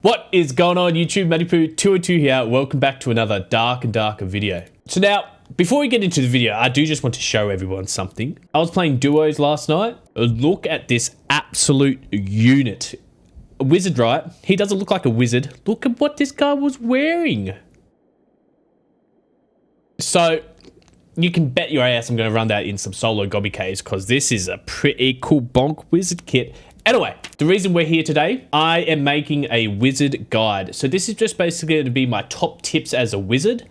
What is going on YouTube? Mattypoo202 here. Welcome back to another dark and darker video. So now, before we get into the video, I do just want to show everyone something. I was playing duos last night. Look at this absolute unit. A wizard, right? He doesn't look like a wizard. Look at what this guy was wearing. So, you can bet your ass I'm going to run that in some solo gobby caves because this is a pretty cool bonk wizard kit. Anyway, the reason we're here today, I am making a wizard guide. So this is just basically going to be my top tips as a wizard.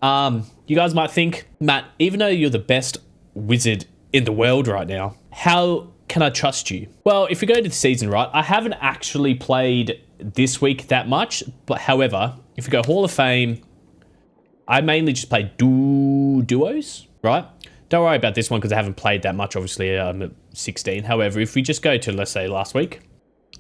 You guys might think, Matt, even though you're the best wizard in the world right now, how can I trust you? Well, if we go to the season, right, I haven't actually played this week that much. But however, if we go Hall of Fame, I mainly just play duos, right? Don't worry about this one because I haven't played that much. Obviously, I'm at 16. However, if we just go to, let's say, last week,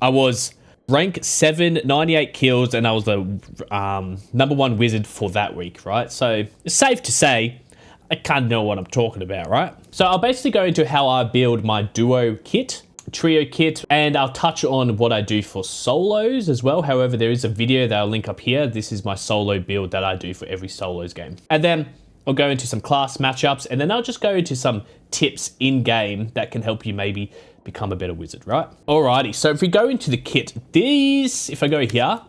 I was rank 7, 98 kills, and I was the #1 wizard for that week, right? So it's safe to say I kind of know what I'm talking about, right? So I'll basically go into how I build my duo kit, trio kit, and I'll touch on what I do for solos as well. However, there is a video that I'll link up here. This is my solo build that I do for every solos game. And then I'll go into some class matchups, and then I'll just go into some tips in-game that can help you maybe become a better wizard, right? Alrighty, so if we go into the kit, if I go here,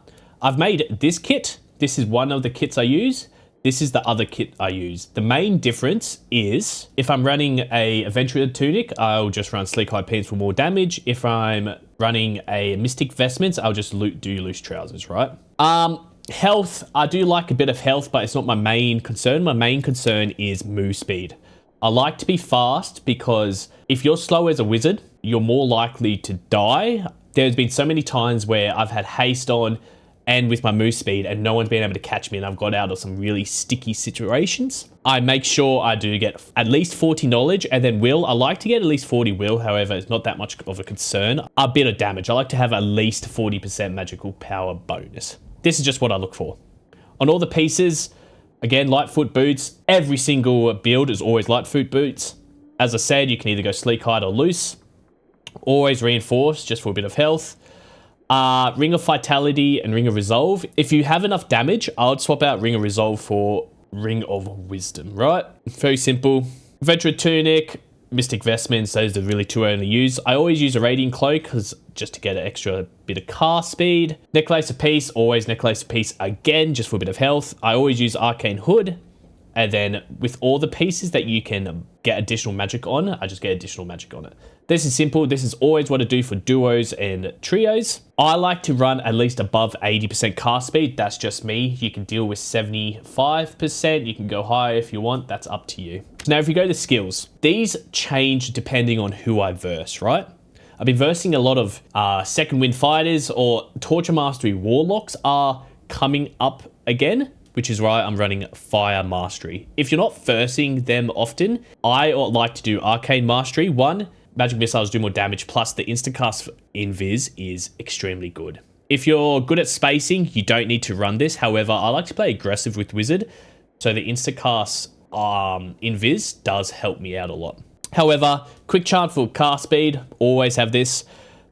I've made this kit. This is one of the kits I use. This is the other kit I use. The main difference is, if I'm running a Adventurer Tunic, I'll just run Sleek High Pants for more damage. If I'm running a Mystic Vestments, I'll just do loose trousers, right? Health, I do like a bit of health, but it's not my main concern. My main concern is move speed. I like to be fast because if you're slow as a wizard, you're more likely to die. There's been so many times where I've had haste on and with my move speed and no one's been able to catch me and I've got out of some really sticky situations. I make sure I do get at least 40 knowledge and then will. I like to get at least 40 will, however, it's not that much of a concern. A bit of damage. I like to have at least 40% magical power bonus. This is just what I look for. On all the pieces, again, Lightfoot boots. Every single build is always Lightfoot boots. As I said, you can either go sleek hide or loose. Always reinforce, just for a bit of health. Ring of Vitality and Ring of Resolve. If you have enough damage, I would swap out Ring of Resolve for Ring of Wisdom, right? Very simple. Adventurer Tunic, Mystic Vestments, those are really two I only use. I always use a Radiant Cloak because just to get an extra bit of cast speed. Necklace of Peace, always Necklace of Peace again, just for a bit of health. I always use Arcane Hood. And then with all the pieces that you can get additional magic on, I just get additional magic on it. This is simple. This is always what I do for duos and trios. I like to run at least above 80% cast speed. That's just me. You can deal with 75%. You can go higher if you want. That's up to you. Now, if you go to skills, these change depending on who I verse, right? I've been versing a lot of second wind fighters or Torture Mastery Warlocks are coming up again, which is why I'm running Fire Mastery. If you're not versing them often, I like to do Arcane Mastery. One, magic missiles do more damage, plus the instacast invis is extremely good. If you're good at spacing, you don't need to run this. However, I like to play aggressive with wizard, so the instacast invis does help me out a lot. However, quick chant for cast speed, always have this.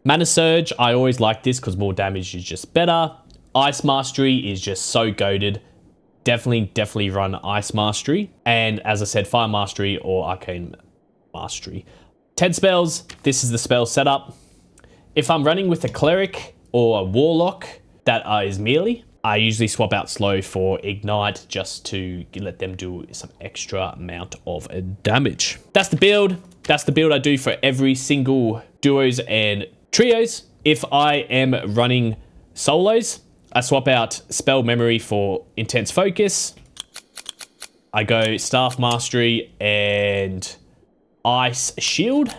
Mana Surge, I always like this because more damage is just better. Ice Mastery is just so goated. Definitely run Ice Mastery. And as I said, Fire Mastery or Arcane Mastery. 10 spells, this is the spell setup. If I'm running with a Cleric or a Warlock that is melee, I usually swap out Slow for Ignite just to let them do some extra amount of damage. That's the build. That's the build I do for every single duos and trios. If I am running solos, I swap out Spell Memory for Intense Focus. I go Staff Mastery and Ice Shield.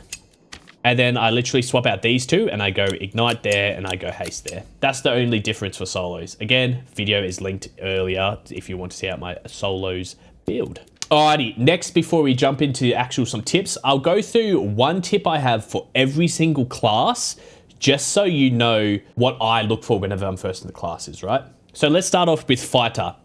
And then I literally swap out these two and I go Ignite there and I go Haste there. That's the only difference for solos. Again, video is linked earlier if you want to see out my solos build. Alrighty, next before we jump into some tips, I'll go through one tip I have for every single class just so you know what I look for whenever I'm first in the classes, right? So let's start off with Fighter.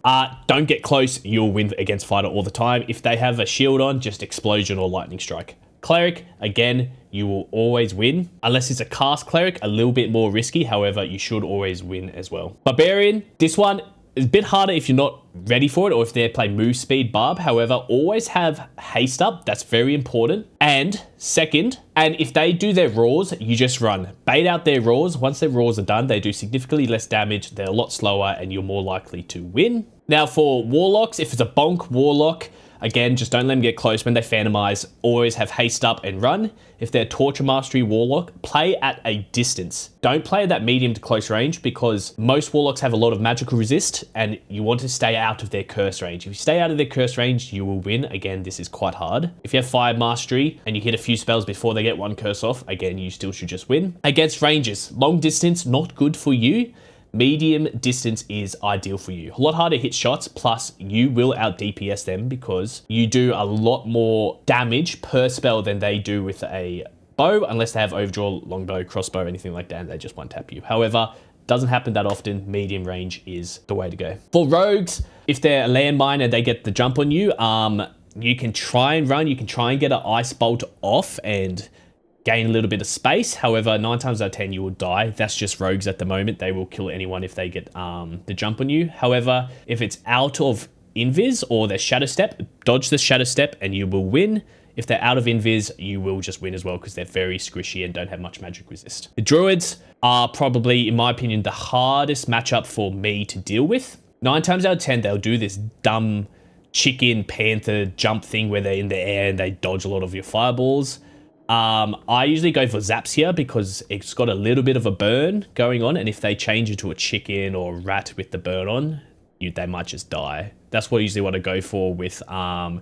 Don't get close, you'll win against Fighter all the time. If they have a shield on, just Explosion or Lightning Strike. Cleric, again, you will always win. Unless it's a cast Cleric, a little bit more risky. However, you should always win as well. Barbarian, this one is a bit harder if you're not ready for it or if they play move speed barb. However, always have haste up. That's very important. And second, and if they do their roars, you just run. Bait out their roars. Once their roars are done, they do significantly less damage. They're a lot slower and you're more likely to win. Now for Warlocks, if it's a bonk Warlock, again, just don't let them get close. When they phantomize, always have haste up and run. If they're Torture Mastery Warlock, play at a distance. Don't play at that medium to close range because most Warlocks have a lot of magical resist and you want to stay out of their curse range. If you stay out of their curse range, you will win. Again, this is quite hard. If you have Fire Mastery and you hit a few spells before they get one curse off, again, you still should just win. Against ranges, long distance, not good for you. Medium distance is ideal for you. A lot harder to hit shots, plus you will out DPS them because you do a lot more damage per spell than they do with a bow, unless they have overdraw, longbow, crossbow, anything like that, and they just one tap you. However, doesn't happen that often. Medium range is the way to go. For rogues, if they're a landmine and they get the jump on you, you can try and run, you can try and get an ice bolt off and gain a little bit of space. However, 9 times out of 10, you will die. That's just rogues at the moment. They will kill anyone if they get the jump on you. However, if it's out of invis or their shadow step, dodge the shadow step and you will win. If they're out of invis, you will just win as well because they're very squishy and don't have much magic resist. The druids are probably, in my opinion, the hardest matchup for me to deal with. 9 times out of 10, they'll do this dumb chicken panther jump thing where they're in the air and they dodge a lot of your fireballs. I usually go for zaps here because it's got a little bit of a burn going on, and if they change it to a chicken or rat with the burn on, they might just die. That's what I usually want to go for with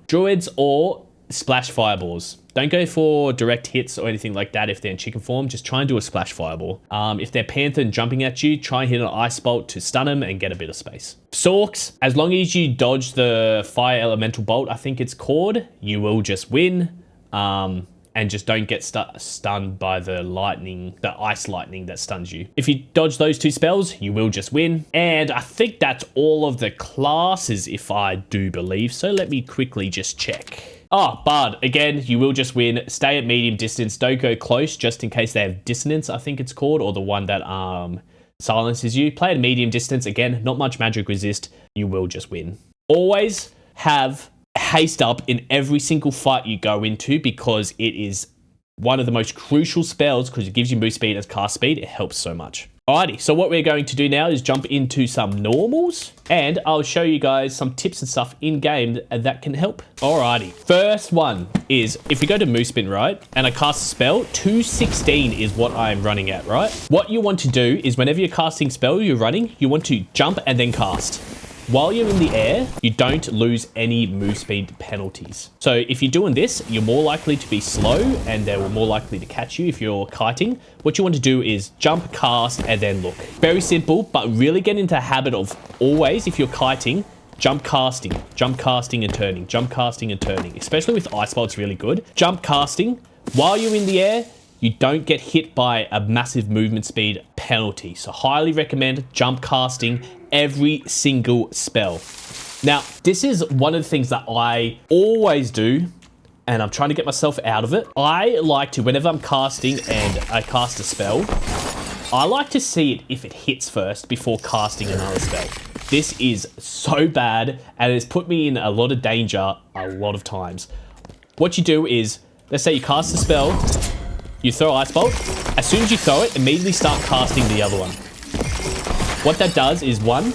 druids or splash fireballs. Don't go for direct hits or anything like that if they're in chicken form. Just try and do a splash fireball. If they're panther and jumping at you, try and hit an ice bolt to stun them and get a bit of space. Sorks, as long as you dodge the fire elemental bolt, I think it's called, you will just win. And just don't get stunned by the lightning, the ice lightning that stuns you. If you dodge those 2 spells, you will just win. And I think that's all of the classes, if I do believe so. Let me quickly just check. Oh, Bard, again, you will just win. Stay at medium distance. Don't go close, just in case they have dissonance, I think it's called, or the one that silences you. Play at medium distance. Again, not much magic resist. You will just win. Always have haste up in every single fight you go into because it is one of the most crucial spells because it gives you move speed as cast speed. It helps so much. Alrighty, so what we're going to do now is jump into some normals and I'll show you guys some tips and stuff in game that can help. Alrighty, first one is if you go to move spin, right, and I cast a spell, 216 is what I'm running at, right? What you want to do is whenever you're casting spell you're running, you want to jump and then cast. While you're in the air, you don't lose any move speed penalties. So if you're doing this, you're more likely to be slow and they're more likely to catch you if you're kiting. What you want to do is jump, cast, and then look. Very simple, but really get into a habit of always, if you're kiting, jump casting and turning, jump casting and turning. Especially with ice bolts, really good. Jump casting. While you're in the air, you don't get hit by a massive movement speed penalty. So highly recommend jump casting every single spell. Now, this is one of the things that I always do, and I'm trying to get myself out of it. I like to, whenever I'm casting and I cast a spell, I like to see it if it hits first before casting another spell. This is so bad, and it's put me in a lot of danger a lot of times. What you do is, let's say you cast a spell, you throw Ice Bolt. As soon as you throw it, immediately start casting the other one. What that does is, one,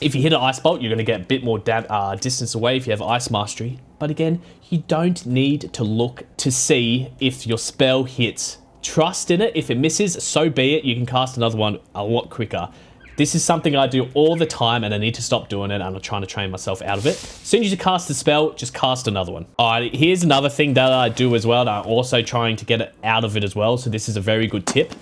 if you hit an Ice Bolt, you're going to get a bit more distance away if you have Ice Mastery. But again, you don't need to look to see if your spell hits. Trust in it. If it misses, so be it. You can cast another one a lot quicker. This is something I do all the time and I need to stop doing it, and I'm trying to train myself out of it. As soon as you cast the spell, just cast another one. All right, here's another thing that I do as well, and I'm also trying to get it out of it as well, so this is a very good tip.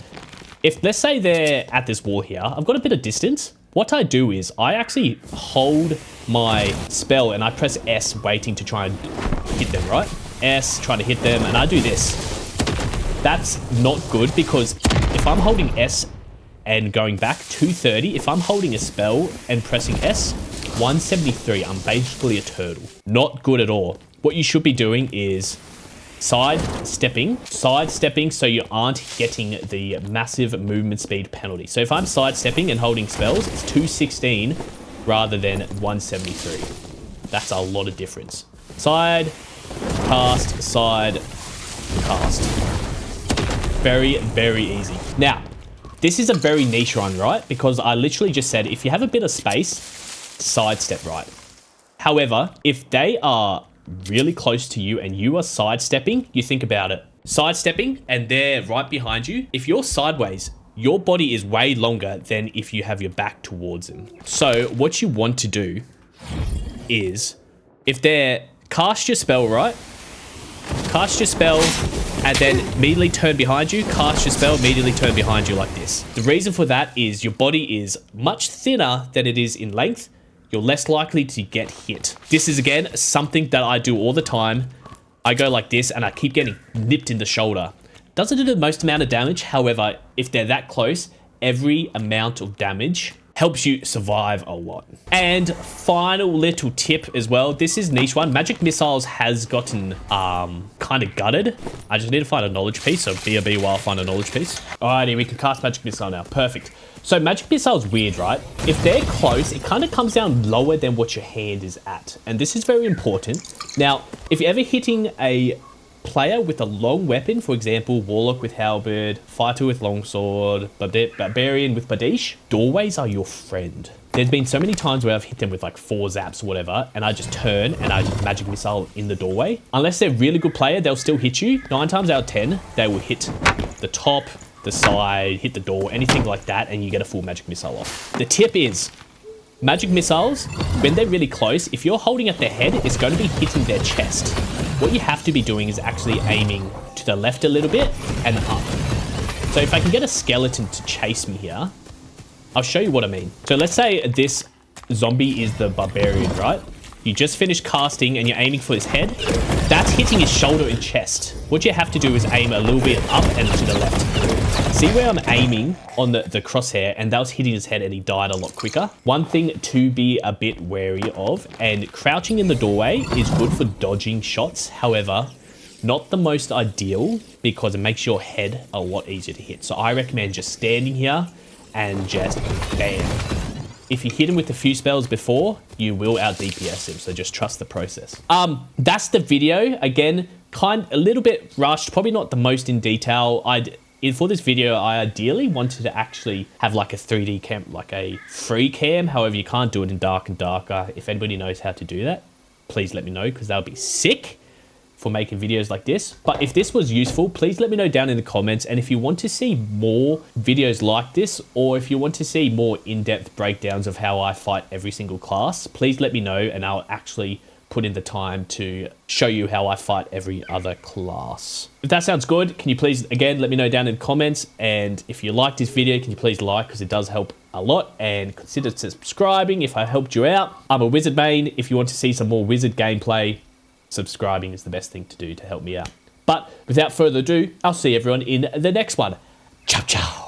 If, let's say they're at this wall here, I've got a bit of distance. What I do is I actually hold my spell and I press S waiting to try and hit them, right? S, trying to hit them, and I do this. That's not good because if I'm holding S and going back 230, if I'm holding a spell and pressing S, 173, I'm basically a turtle. Not good at all. What you should be doing is sidestepping so you aren't getting the massive movement speed penalty. So if I'm sidestepping and holding spells, it's 216 rather than 173. That's a lot of difference. Side, cast, side, cast. Very, very easy. Now, this is a very niche one, right? Because I literally just said, if you have a bit of space, sidestep right. However, if they are really close to you and you are sidestepping, you think about it. Sidestepping and they're right behind you. If you're sideways, your body is way longer than if you have your back towards them. So what you want to do is, if they're cast your spell, right? Cast your spell and then immediately turn behind you, cast your spell, immediately turn behind you like this. The reason for that is your body is much thinner than it is in length. You're less likely to get hit. This is, again, something that I do all the time. I go like this and I keep getting nipped in the shoulder. Doesn't do the most amount of damage. However, if they're that close, every amount of damage helps you survive a lot. And final little tip as well. This is niche one. Magic missiles has gotten kind of gutted. I just need to find a knowledge piece. So BRB while I find a knowledge piece. Alrighty, we can cast magic missile now. Perfect. So magic missile is weird, right? If they're close, it kind of comes down lower than what your hand is at. And this is very important. Now, if you're ever hitting a player with a long weapon, for example, Warlock with Halberd, Fighter with Longsword, Barbarian with Badish, doorways are your friend. There's been so many times where I've hit them with like 4 zaps or whatever, and I just turn and I just magic missile in the doorway. Unless they're a really good player, they'll still hit you. 9 times out of 10, they will hit the top, the side, hit the door, anything like that, and you get a full magic missile off. The tip is, magic missiles, when they're really close, if you're holding at their head, it's going to be hitting their chest. What you have to be doing is actually aiming to the left a little bit and up. So if I can get a skeleton to chase me here, I'll show you what I mean. So let's say this zombie is the Barbarian, right? You just finished casting and you're aiming for his head. That's hitting his shoulder and chest. What you have to do is aim a little bit up and to the left. See where I'm aiming on the crosshair, and that was hitting his head and he died a lot quicker. One thing to be a bit wary of, and crouching in the doorway is good for dodging shots. However, not the most ideal because it makes your head a lot easier to hit. So I recommend just standing here and just bam. If you hit him with a few spells before, you will out DPS him, so just trust the process. That's the video. Again, a little bit rushed, probably not the most in detail. For this video, I ideally wanted to actually have like a 3D cam, like a free cam. However, you can't do it in dark and darker. If anybody knows how to do that, please let me know, because that would be sick for making videos like this. But if this was useful, please let me know down in the comments. And if you want to see more videos like this, or if you want to see more in-depth breakdowns of how I fight every single class, please let me know and I'll actually put in the time to show you how I fight every other class. If that sounds good, can you please, again, let me know down in the comments. And if you like this video, can you please like, because it does help a lot, and consider subscribing if I helped you out. I'm a wizard main. If you want to see some more wizard gameplay, subscribing is the best thing to do to help me out. But without further ado, I'll see everyone in the next one. Ciao, ciao.